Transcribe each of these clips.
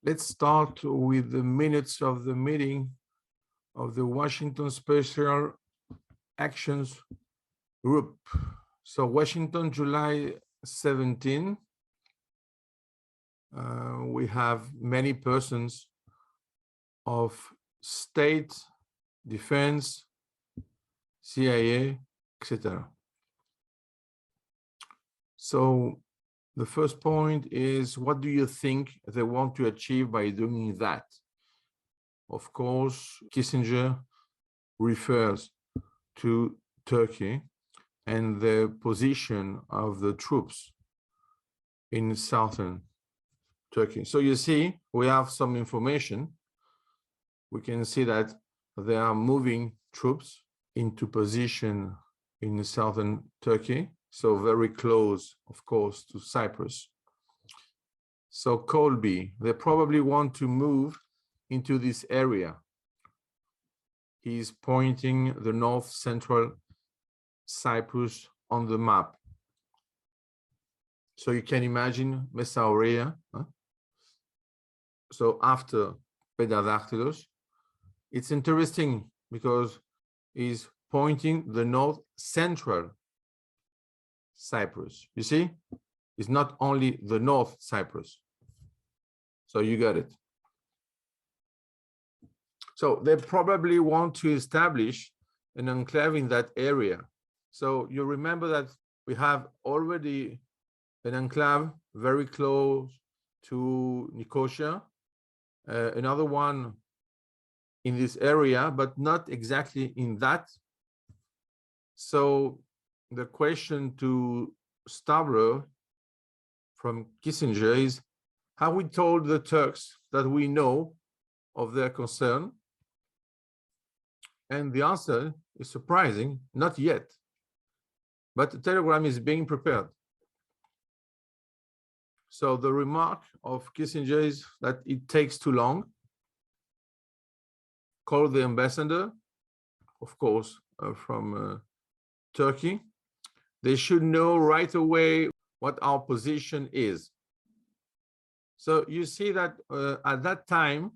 Let's start with the minutes of the meeting of the Washington Special Actions Group. So Washington, July 17. We have many persons of state, defense, CIA, etc. So the first point is, what do you think they want to achieve by doing that? Of course, Kissinger refers to Turkey and the position of the troops in southern Turkey. So you see, we have some information. We can see that they are moving troops into position in southern Turkey, so very close, of course, to Cyprus. So Colby, they probably want to move into this area. He's pointing the north central Cyprus on the map. So you can imagine Messaurea. So after Pedadactylos, it's interesting because he's pointing the north central Cyprus. You see, it's not only the North Cyprus. So you got it. So they probably want to establish an enclave in that area. So you remember that we have already an enclave very close to Nicosia, another one in this area, but not exactly in that. So the question to Stavro from Kissinger is, have we told the Turks that we know of their concern? And the answer is surprising, not yet. But the telegram is being prepared. So the remark of Kissinger is that it takes too long. Call the ambassador, of course, from Turkey. They should know right away what our position is. So you see that at that time,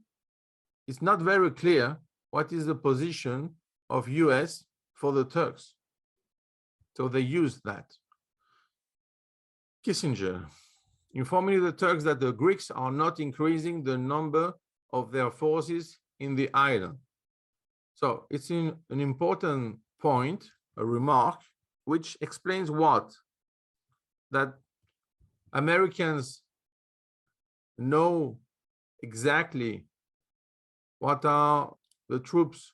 it's not very clear what is the position of US for the Turks. So they used that. Kissinger, informing the Turks that the Greeks are not increasing the number of their forces in the island. So it's an important point, a remark, which explains what? That Americans know exactly what are the troops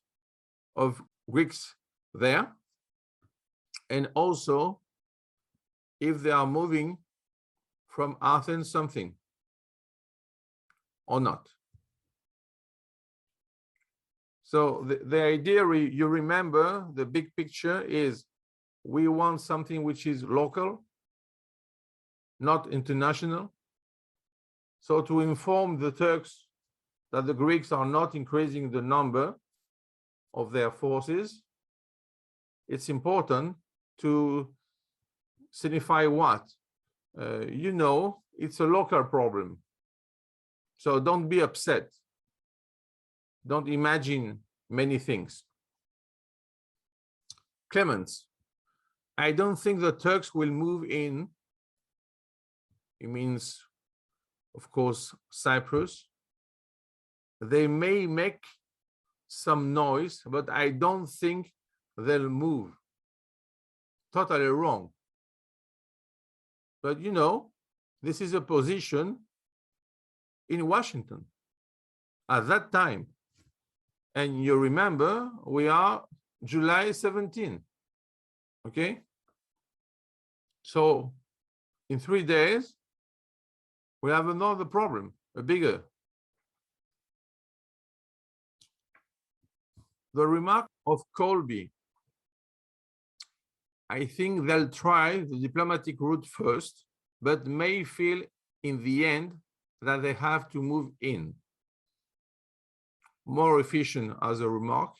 of Greeks there, and also if they are moving from Athens something or not. So the idea, you remember, the big picture is we want something which is local, not international. So to inform the Turks that the Greeks are not increasing the number of their forces, it's important to signify what? You know, it's a local problem. So don't be upset. Don't imagine many things. Clements, I don't think the Turks will move in. It means, of course, Cyprus. They may make some noise, but I don't think they'll move. Totally wrong. But you know, this is a position in Washington at that time. And you remember, we are July 17. Okay? So in 3 days, we have another problem, a bigger. The remark of Colby, I think they'll try the diplomatic route first, but may feel in the end that they have to move in. More efficient as a remark.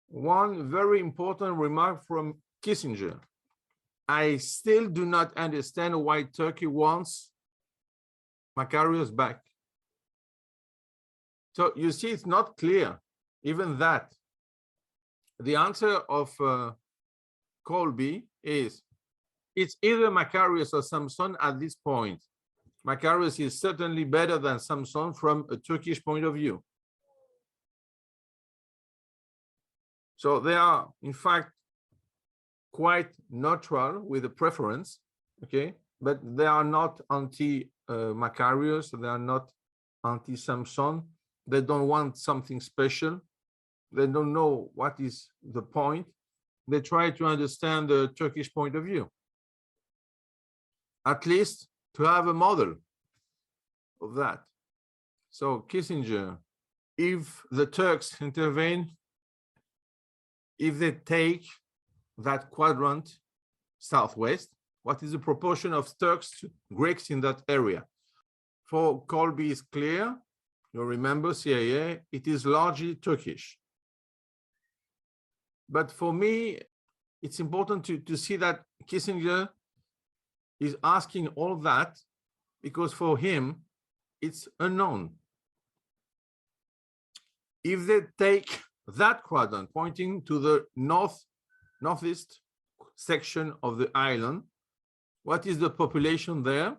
One very important remark from Kissinger. I still do not understand why Turkey wants Makarios back. So you see, it's not clear, even that. The answer of Colby is, it's either Macarius or Samson at this point. Macarius is certainly better than Samson from a Turkish point of view. So they are, in fact, quite neutral with a preference, okay? But they are not anti-Macarius, they are not anti-Samson. They don't want something special. They don't know what is the point. They try to understand the Turkish point of view, at least to have a model of that. So Kissinger, if the Turks intervene, if they take that quadrant southwest, what is the proportion of Turks to Greeks in that area? For Colby is clear, you remember CIA, it is largely Turkish. But for me, it's important to see that Kissinger is asking all that because for him, it's unknown. If they take that quadrant pointing to the northeast section of the island, what is the population there?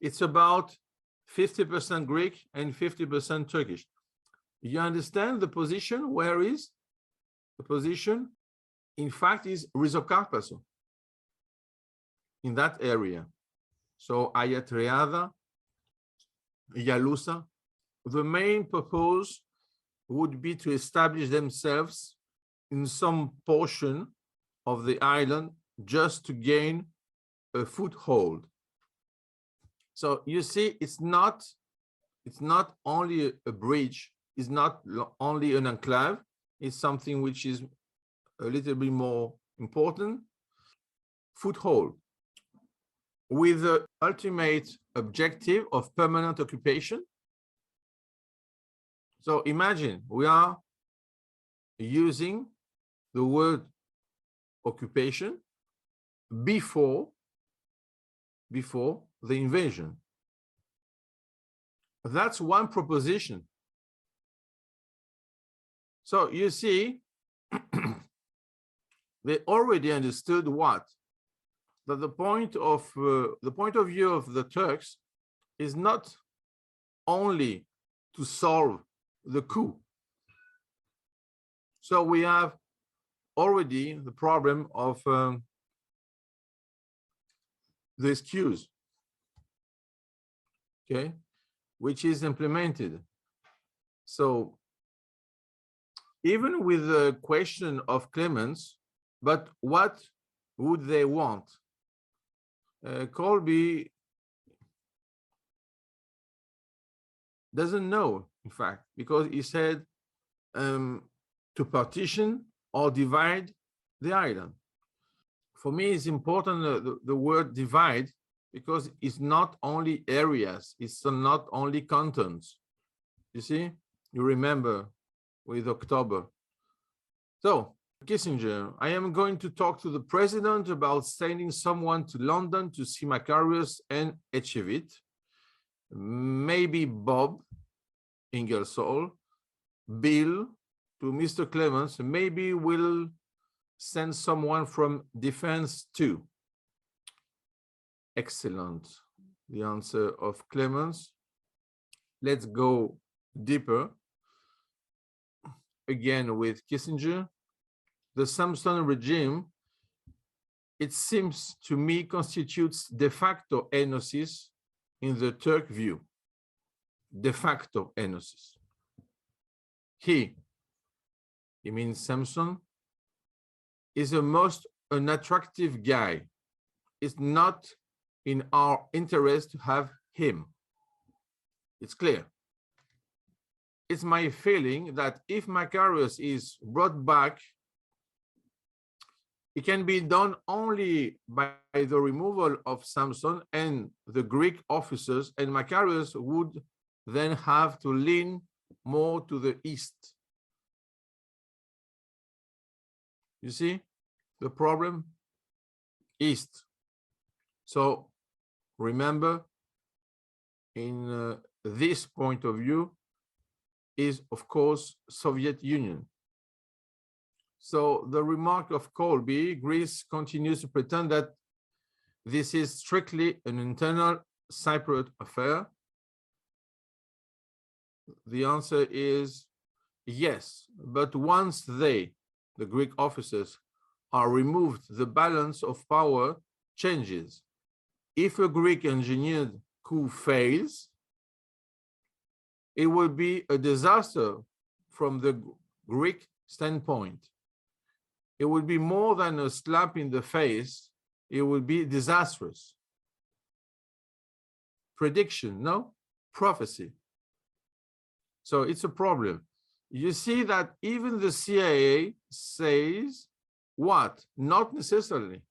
It's about 50% Greek and 50% Turkish. You understand the position? Where is the position? In fact, is Rizokarpaso in that area. So Ayatriada, Yalusa, the main purpose would be to establish themselves in some portion of the island just to gain a foothold. So you see, it's not only a bridge, it's not only an enclave, it's something which is a little bit more important. Foothold with the ultimate objective of permanent occupation. So imagine we are using the word occupation before the invasion. That's one proposition. So you see, they already understood what? That the point of view of the Turks is not only to solve the coup. So we have already the problem of the excuse, okay, which is implemented. So even with the question of Clemens, but what would they want? Colby doesn't know, in fact, because he said to partition or divide the island. For me, it's important the word divide because it's not only areas, it's not only contents. You see, you remember with October. So Kissinger, I am going to talk to the president about sending someone to London to see Macarius and Echevit, maybe Bob Ingersoll, Bill, to Mr. Clemens, maybe we'll send someone from defense too. Excellent, the answer of Clemens. Let's go deeper. Again with Kissinger. The Samson regime, it seems to me, constitutes de facto enosis in the Turk view. De facto enosis. He means Samson, is the most unattractive guy. It's not in our interest to have him. It's clear. It's my feeling that if Macarius is brought back, it can be done only by the removal of Samson and the Greek officers, and Macarius would then have to lean more to the east. You see the problem? East. So remember, in this point of view, is, of course, Soviet Union. So the remark of Colby, Greece continues to pretend that this is strictly an internal Cypriot affair. The answer is yes, but once they, the Greek officers, are removed, the balance of power changes. If a Greek engineered coup fails, it will be a disaster from the Greek standpoint. It will be more than a slap in the face. It will be disastrous. Prediction, no? Prophecy. So it's a problem. You see that even the CIA says what? Not necessarily.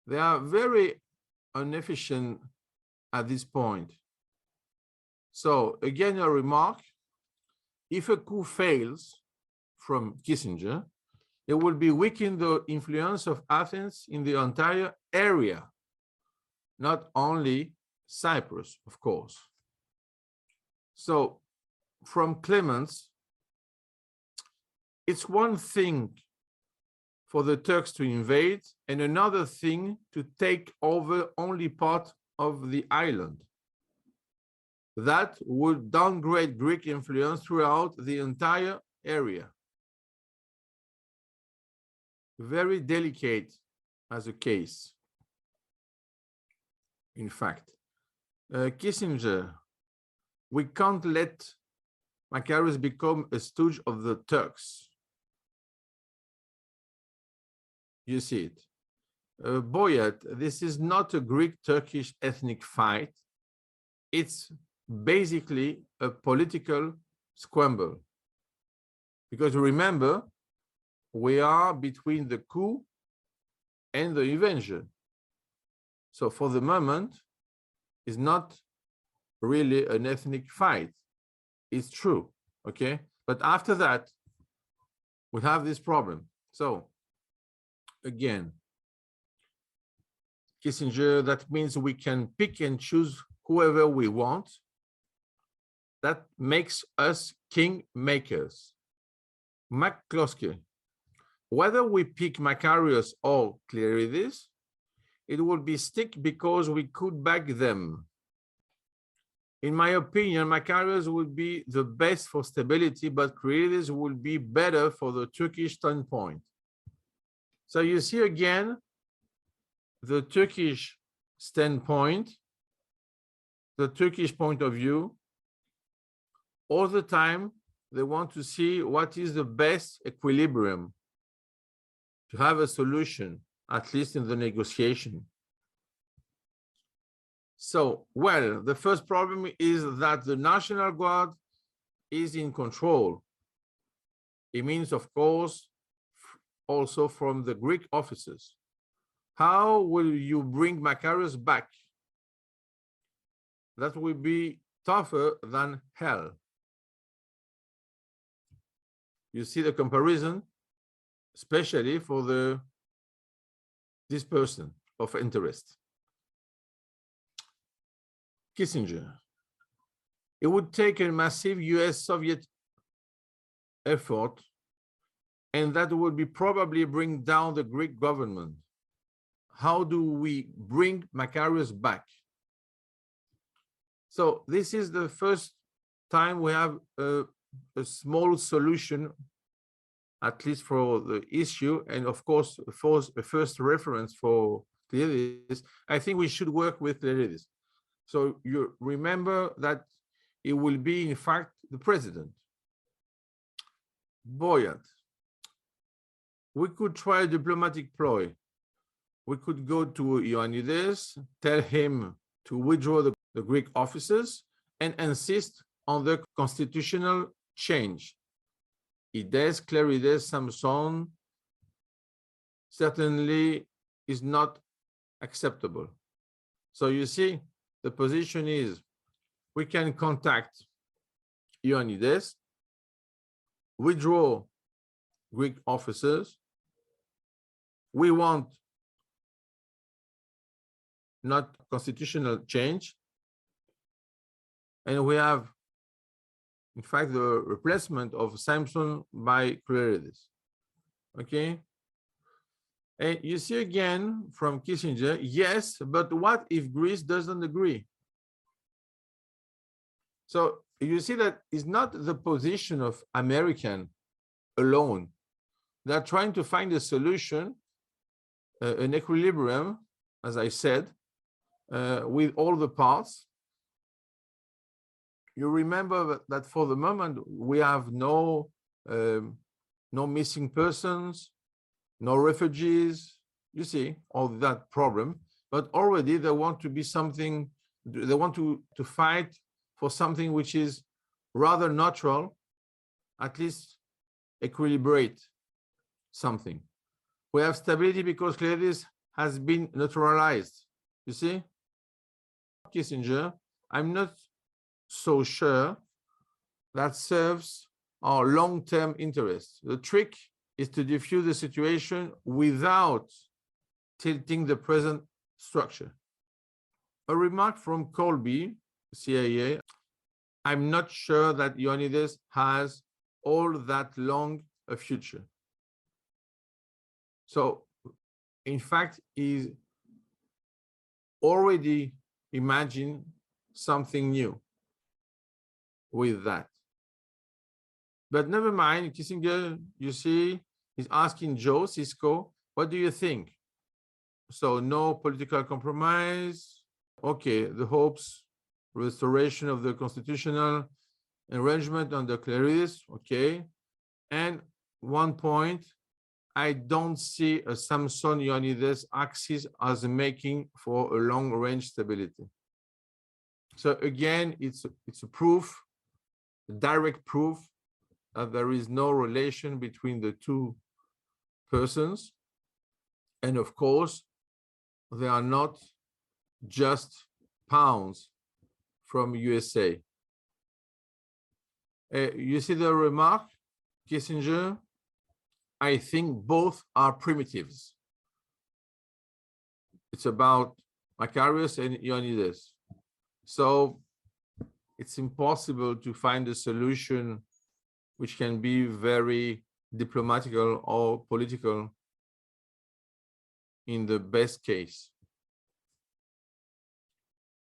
They are very inefficient at this point. So again, a remark, if a coup fails from Kissinger, it will be weaken the influence of Athens in the entire area, not only Cyprus, of course. So from Clements, it's one thing for the Turks to invade and another thing to take over only part of the island. That would downgrade Greek influence throughout the entire area. Very delicate as a case. In fact, Kissinger, we can't let Lygeros become a stooge of the Turks. You see it. Boyat, this is not a Greek-Turkish ethnic fight. It's basically a political scramble. Because remember, we are between the coup and the invasion. So for the moment, it's not really an ethnic fight. It's true, okay? But after that, we have this problem. So again, Kissinger, that means we can pick and choose whoever we want. That makes us king makers. McCloskey, whether we pick Lygeros or Lygeros, it will be stick because we could back them. In my opinion, Lygeros would be the best for stability, but Lygeros would be better for the Turkish standpoint. So you see again, the Turkish standpoint, the Turkish point of view. All the time, they want to see what is the best equilibrium to have a solution, at least in the negotiation. So, well, the first problem is that the National Guard is in control. It means, of course, also from the Greek officers. How will you bring Lygeros back? That will be tougher than hell. You see the comparison, especially for this person of interest. Kissinger. It would take a massive US-Soviet effort, and that would be probably bring down the Greek government. How do we bring Lygeros back? So this is the first time we have a small solution, at least for the issue, and of course, for a first reference for Lygeros, I think we should work with Lygeros. So you remember that it will be, in fact, the president. Boyat. We could try a diplomatic ploy. We could go to Ioannidis, tell him to withdraw the Greek officers and insist on the constitutional change. Ides, Clarides, Samson certainly is not acceptable. So you see, the position is we can contact Ioannidis, withdraw Greek officers. We want not constitutional change. And we have In fact, the replacement of Samson by Lygeros. Okay. And you see again from Kissinger, yes, but what if Greece doesn't agree? So you see that it's not the position of American alone. They're trying to find a solution, an equilibrium, as I said, with all the parts. You remember that for the moment, we have no missing persons, no refugees, you see, all that problem. But already they want to be something, they want to fight for something which is rather natural, at least equilibrate something. We have stability because Lygeros has been neutralized. You see? Kissinger, I'm not so sure that serves our long-term interests. The trick is to diffuse the situation without tilting the present structure. A remark from Colby, CIA, I'm not sure that Ioannidis has all that long a future. So, in fact, he's already imagined something new with that. But never mind, Kissinger, you see, he's asking Joe Cisco, what do you think? So no political compromise. Okay, the hopes, restoration of the constitutional arrangement under Lygeros, okay. And one point, I don't see a Samson Ioannidis axis as making for a long-range stability. So again, it's a proof, a direct proof that there is no relation between the two persons. And of course, they are not just pounds from USA. You see the remark, Kissinger? I think both are primitives. It's about Lygeros and Ioannidis. So it's impossible to find a solution which can be very diplomatical or political in the best case.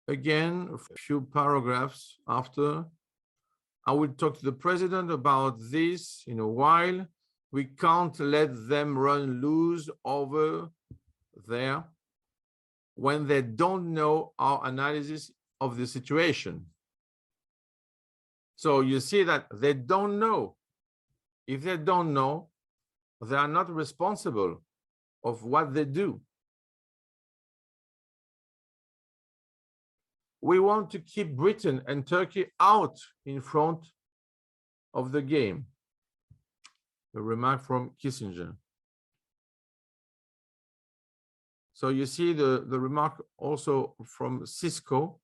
Again, a few paragraphs after, I will talk to the president about this in a while. We can't let them run loose over there when they don't know our analysis of the situation. So you see that they don't know. If they don't know, they are not responsible of what they do. We want to keep Britain and Turkey out in front of the game. A remark from Kissinger. So you see the remark also from Cisco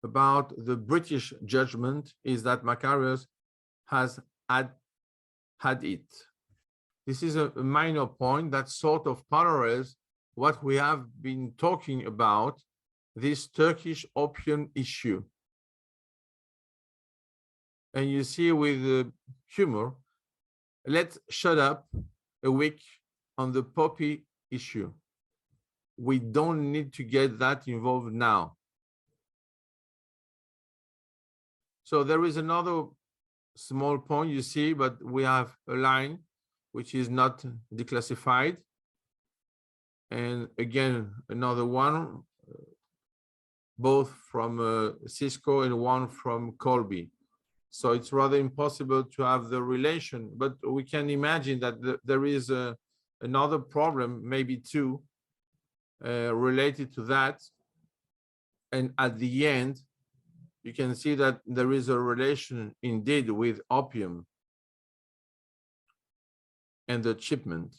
about the British judgment is that Lygeros has had it. This is a minor point that sort of parallels what we have been talking about, this Turkish opium issue. And you see with humor, let's shut up a week on the poppy issue. We don't need to get that involved now. So there is another small point you see, but we have a line which is not declassified. And again, another one, both from Cisco and one from Colby. So it's rather impossible to have the relation, but we can imagine that there is another problem, maybe two, related to that. And at the end, you can see that there is a relation indeed with opium and the shipment.